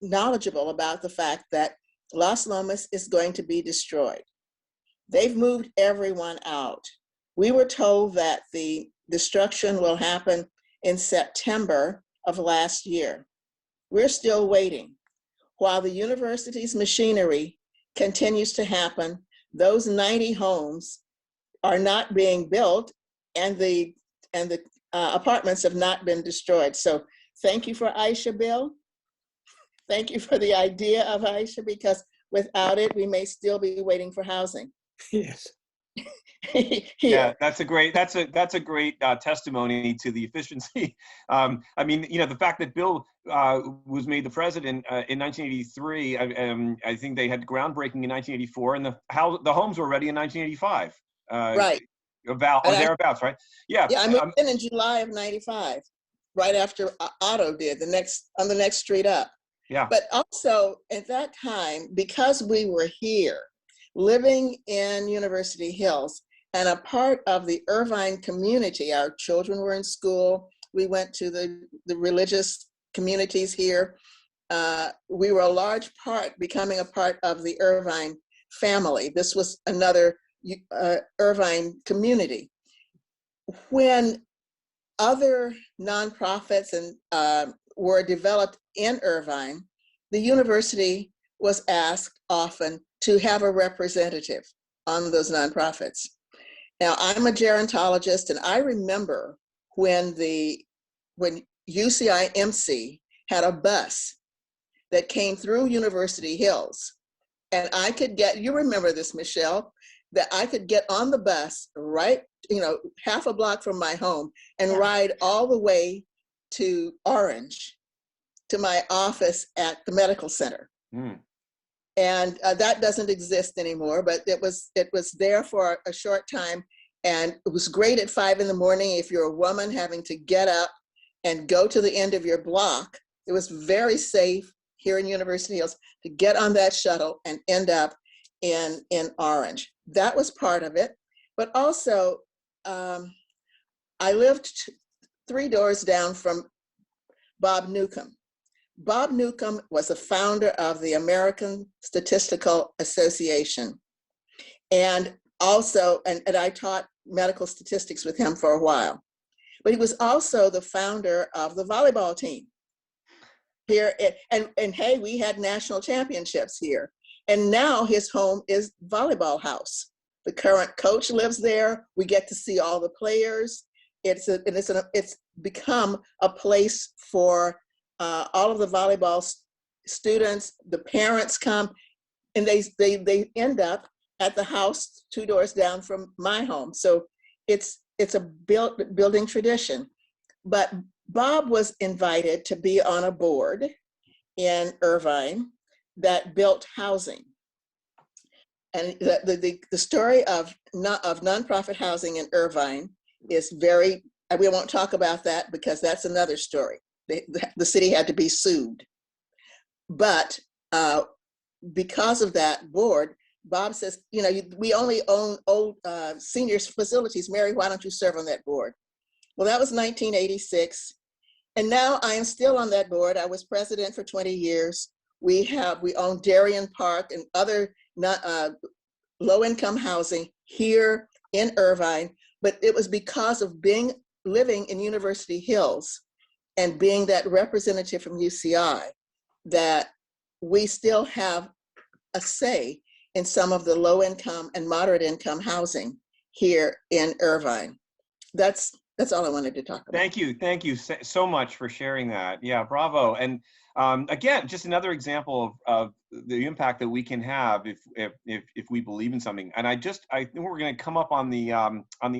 knowledgeable about the fact that Los Lomas is going to be destroyed. They've moved everyone out. We were told that the destruction will happen in September of last year. We're still waiting. While the university's machinery continues to happen, those 90 homes are not being built, and the apartments have not been destroyed. So thank you for Aisha, Bill. Thank you for the idea of Aisha, because without it, we may still be waiting for housing. Yes. Yeah, that's a great testimony to the efficiency. I mean, you know, the fact that Bill was made the president in 1983. I think they had groundbreaking in 1984, and the homes were ready in 1985. Right. About or thereabouts, right? Yeah. Yeah, I moved in July of '95, right after Otto did on the next street up. Yeah. But also at that time, because we were here, living in University Hills and a part of the Irvine community, our children were in school. We went to the religious communities here. We were a large part, becoming a part of the Irvine family. This was another Irvine community. When other nonprofits were developed in Irvine, the university was asked often to have a representative on those nonprofits. Now, I'm a gerontologist, and I remember when UCI-MC had a bus that came through University Hills, and I could get, you remember this, Michelle, that I could get on the bus right, half a block from my home and ride all the way to Orange, to my office at the medical center. Mm. And that doesn't exist anymore, but it was there for a short time. And it was great at 5 in the morning if you're a woman having to get up and go to the end of your block. It was very safe here in University Hills to get on that shuttle and end up in Orange. That was part of it. But also, I lived 3 doors down from Bob Newcomb. Bob Newcomb was the founder of the American Statistical Association. And also, and I taught medical statistics with him for a while. But he was also the founder of the volleyball team here. And hey, we had national championships here. And now his home is Volleyball House. The current coach lives there. We get to see all the players. It's become a place for all of the volleyball students. The parents come, and they end up at the house 2 doors down from my home. So it's a building tradition. But Bob was invited to be on a board in Irvine that built housing. And the story of nonprofit housing in Irvine is very, we won't talk about that because that's another story. The city had to be sued. But because of that board, Bob says, we only own old seniors facilities. Mary, why don't you serve on that board? Well, that was 1986. And now I am still on that board. I was president for 20 years. We own Darien Park and other low-income housing here in Irvine, but it was because of living in University Hills and being that representative from UCI that we still have a say in some of the low-income and moderate-income housing here in Irvine. That's all I wanted to talk about. Thank you so much for sharing that. Yeah, bravo. And again, just another example of the impact that we can have if we believe in something. And I think we're going to come up on the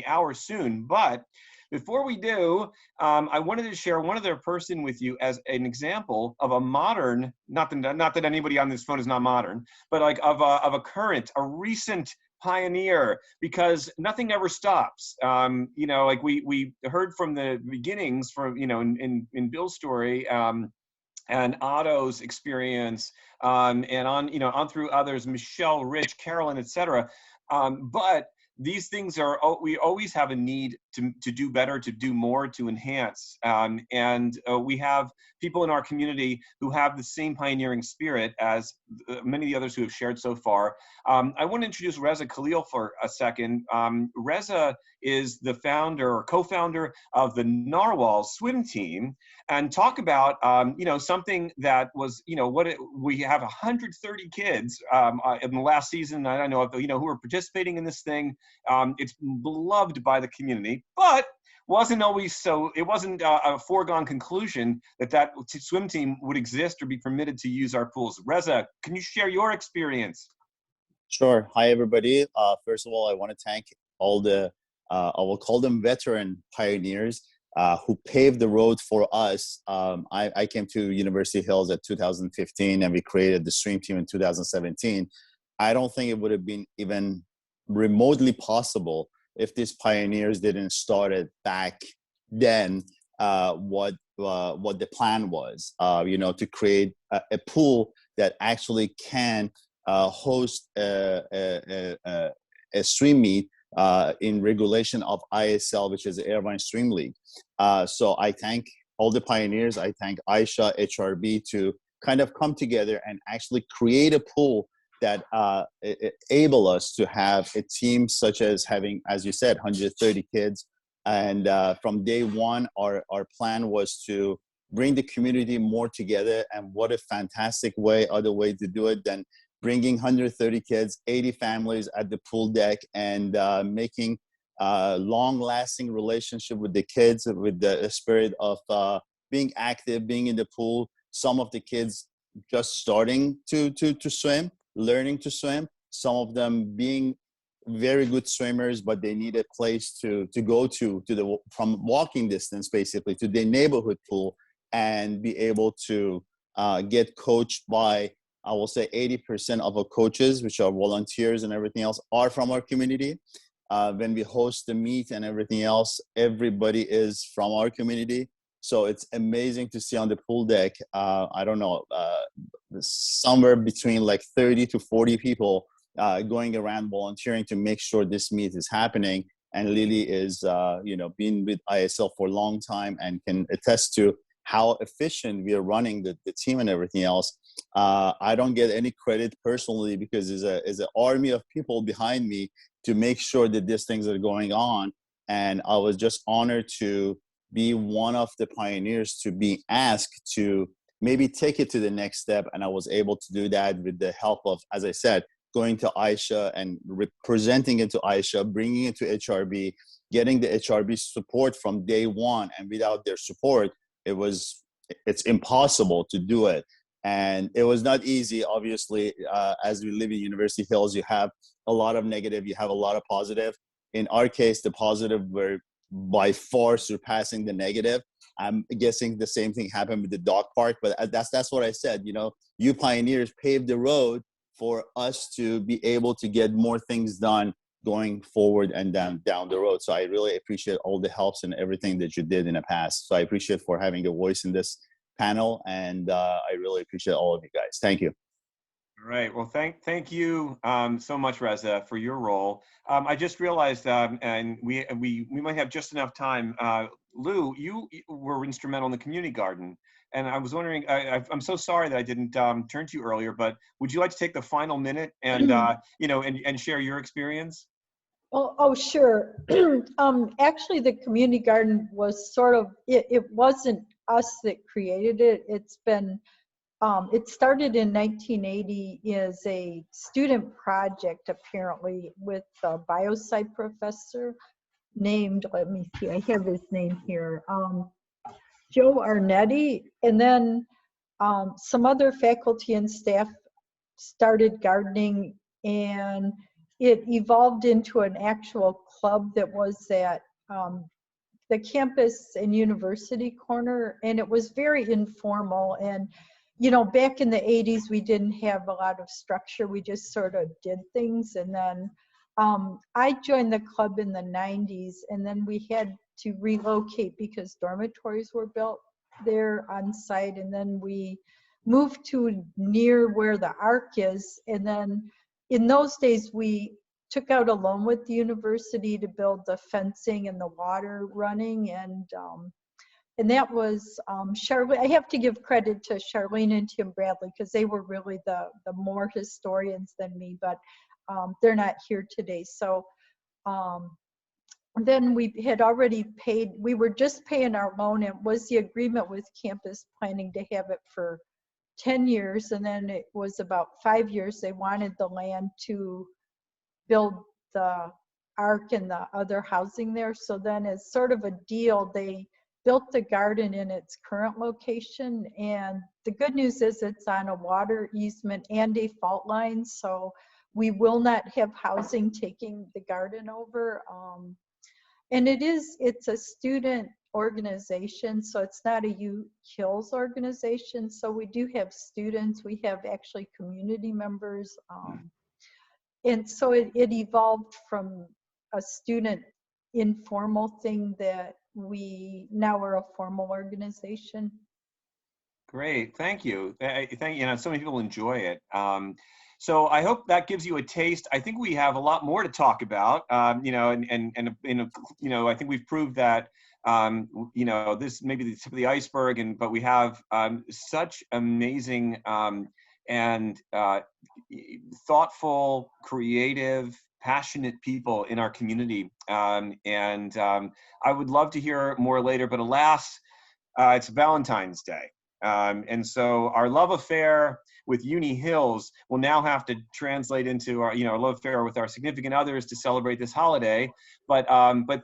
hour soon. But before we do, I wanted to share one other person with you as an example of a modern, not that anybody on this phone is not modern, but like of a recent pioneer, because nothing ever stops. Like we heard from the beginnings from, in Bill's story, and Otto's experience, and on through others, Michelle, Rich, Carolyn, etc. But these things we always have a need to do better, to do more, to enhance. And we have people in our community who have the same pioneering spirit as many of the others who have shared so far. I want to introduce Reza Khalil for a second. Reza is the founder or co-founder of the Narwhal swim team, and talk about, something that was, we have 130 kids in the last season, I don't know, who are participating in this thing. It's beloved by the community, but wasn't always so. It wasn't a foregone conclusion that swim team would exist or be permitted to use our pools. Reza, can you share your experience? Sure. Hi, everybody. First of all, I want to thank all the, I will call them veteran pioneers who paved the road for us. I came to University Hills at 2015, and we created the swim team in 2017. I don't think it would have been even remotely possible if these pioneers didn't start it back then. What the plan was, to create a pool that actually can host a stream meet in regulation of ISL, which is the Irvine Stream League. So I thank all the pioneers. I thank Aisha, HRB to kind of come together and actually create a pool that enable us to have a team such as having, as you said, 130 kids. And from day one, our plan was to bring the community more together. And what a fantastic other way to do it than bringing 130 kids, 80 families at the pool deck, and making long-lasting relationship with the kids, with the spirit of being active, being in the pool. Some of the kids just starting to swim, learning to swim. Some of them being very good swimmers, but they need a place to go to from walking distance, basically, to the neighborhood pool and be able to get coached by, I will say 80% of our coaches, which are volunteers and everything else, are from our community. When we host the meet and everything else, everybody is from our community. So it's amazing to see on the pool deck, I don't know, somewhere between like 30 to 40 people going around volunteering to make sure this meet is happening. And Lily is, been with ISL for a long time and can attest to how efficient we are running the team and everything else. I don't get any credit personally because there's an army of people behind me to make sure that these things are going on. And I was just honored to be one of the pioneers to be asked to maybe take it to the next step. And I was able to do that with the help of, as I said, going to Aisha and representing it to Aisha, bringing it to HRB, getting the HRB support from day one. And without their support, it's impossible to do it. And it was not easy, obviously. As we live in University Hills, you have a lot of negative, you have a lot of positive. In our case, the positive were by far surpassing the negative. I'm guessing the same thing happened with the dog park, but that's what I said. You pioneers paved the road for us to be able to get more things done going forward and down the road. So I really appreciate all the helps and everything that you did in the past. So I appreciate for having a voice in this panel, and I really appreciate all of you guys. Thank you. All right. Well, thank you so much, Reza, for your role. I just realized, and we might have just enough time. Lou, you were instrumental in the community garden, and I was wondering. I'm so sorry that I didn't turn to you earlier, but would you like to take the final minute and and share your experience? Oh, sure. Actually, the community garden was sort of, it wasn't us that created it. It's been, it started in 1980 as a student project, apparently, with a biosci professor named, let me see, I have his name here, Joe Arnetti. And then some other faculty and staff started gardening, and it evolved into an actual club that was at the campus and university corner, and it was very informal. And back in the 80s, we didn't have a lot of structure. We just sort of did things. And then I joined the club in the 90s, and then we had to relocate because dormitories were built there on site. And then we moved to near where the Ark is. And then in those days, we took out a loan with the university to build the fencing and the water running. And that was Charlene. I have to give credit to Charlene and Tim Bradley because they were really the more historians than me, but they're not here today. So then we had already paid, we were just paying our loan. It was the agreement with campus planning to have it for 10 years. And then it was about 5 years. They wanted the land to build the ARC and the other housing there. So then as sort of a deal, they built the garden in its current location. And the good news is it's on a water easement and a fault line. So we will not have housing taking the garden over. And it's a student organization, so it's not a Uhills organization. So we do have students, we have actually community members. And so it evolved from a student informal thing that we now are a formal organization. Great, thank you. Thank you. So many people enjoy it. So I hope that gives you a taste. I think we have a lot more to talk about. I think we've proved that this may be the tip of the iceberg, but we have such amazing and thoughtful, creative, passionate people in our community. I would love to hear more later, but alas, it's Valentine's Day. And so our love affair with Unihills will now have to translate into our love affair with our significant others to celebrate this holiday. But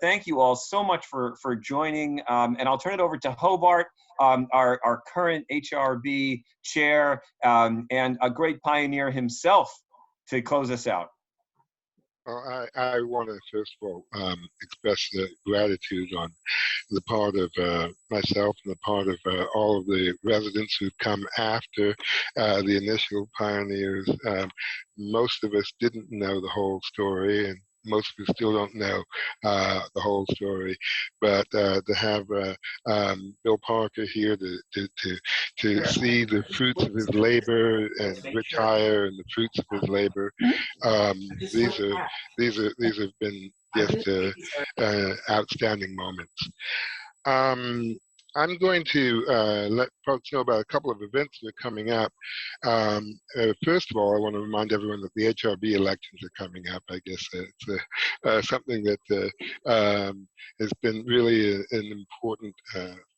thank you all so much for joining. And I'll turn it over to Hobart, our current HRB chair, and a great pioneer himself, to close us out. Well, I want to first of all express gratitude on the part of myself and the part of all of the residents who've come after the initial pioneers. Most of us didn't know the whole story, and most of us still don't know the whole story. But to have Bill Parker here to see the fruits of his labor, and Rich Ryer and the fruits of his labor, these have been just outstanding moments. I'm going to let folks know about a couple of events that are coming up. First of all, I want to remind everyone that the HRB elections are coming up. I guess it's something that has been really an important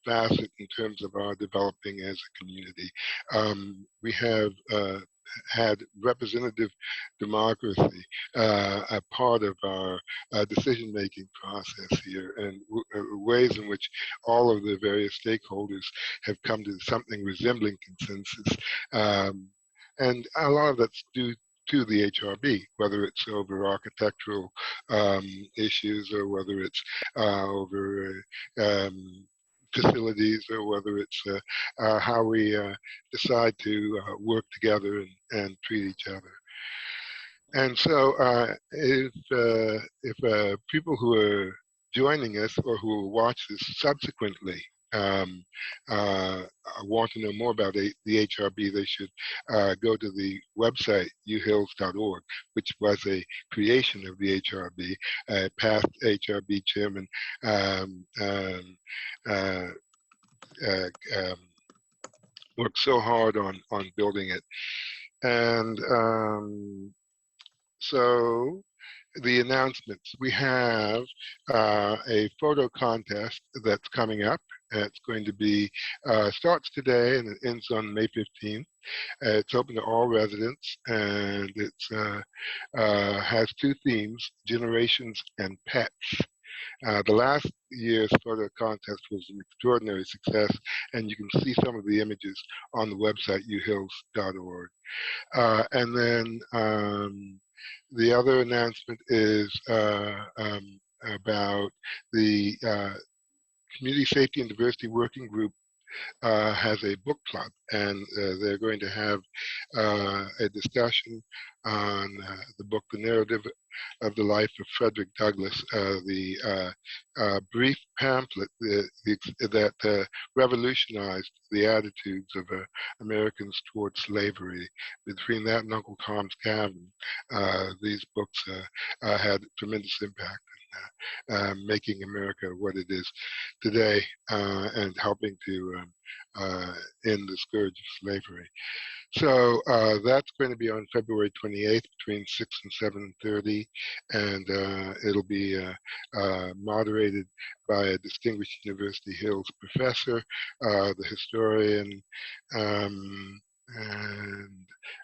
facet in terms of our developing as a community. We have had representative democracy a part of our decision-making process here, and ways in which all of the various stakeholders have come to something resembling consensus. And a lot of that's due to the HRB, whether it's over architectural issues, or whether it's over facilities, or whether it's how we decide to work together and treat each other. And so if people who are joining us or who will watch this subsequently want to know more about the HRB, they should go to the website uhills.org, which was a creation of the HRB. Past HRB chairman worked so hard on building it. And so the announcements, we have a photo contest that's coming up. It's going to be, starts today and it ends on May 15th. It's open to all residents, and it has two themes: generations and pets. The last year's photo contest was an extraordinary success, and you can see some of the images on the website uhills.org. And then the other announcement is about the Community Safety and Diversity Working Group has a book club, and they're going to have a discussion on the book, The Narrative of the Life of Frederick Douglass, the brief pamphlet that revolutionized the attitudes of Americans towards slavery. Between that and Uncle Tom's Cabin, these books had tremendous impact in making America what it is today, and helping to end the scourge of slavery. So that's going to be on February 28th between 6 and 7:30 committee, and it'll be moderated by a distinguished University Hills professor, the historian, and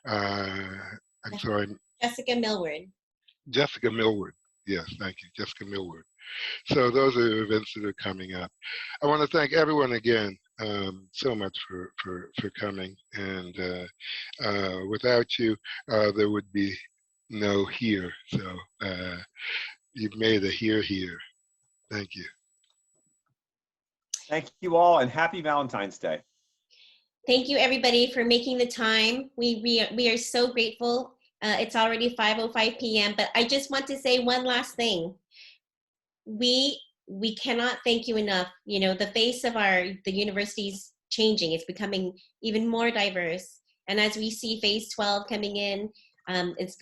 I'm sorry, Jessica Millward. Jessica Millward. Yes, thank you, Jessica Millward. So those are the events that are coming up. I want to thank everyone again so much for coming. And without you, there would be no here. So you've made a here here. Thank you. Thank you all, and happy Valentine's Day. Thank you, everybody, for making the time. We are so grateful. It's already 5:05 p.m., but I just want to say one last thing. We cannot thank you enough. You know, the face of the university's changing. It's becoming even more diverse. And as we see phase 12 coming in, it's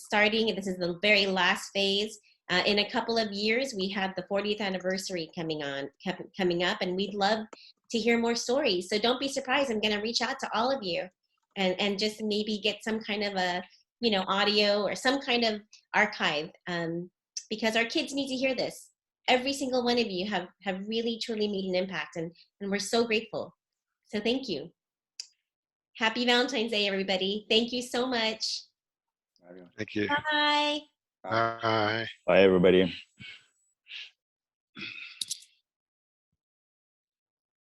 starting. This is the very last phase. In a couple of years, we have the 40th anniversary coming up, and we'd love to hear more stories. So don't be surprised. I'm going to reach out to all of you and just maybe get some kind of a, audio or some kind of archive, because our kids need to hear this. Every single one of you have really, truly made an impact, and we're so grateful. So thank you. Happy Valentine's Day, everybody. Thank you so much. Thank you. Bye. Bye. Bye, everybody.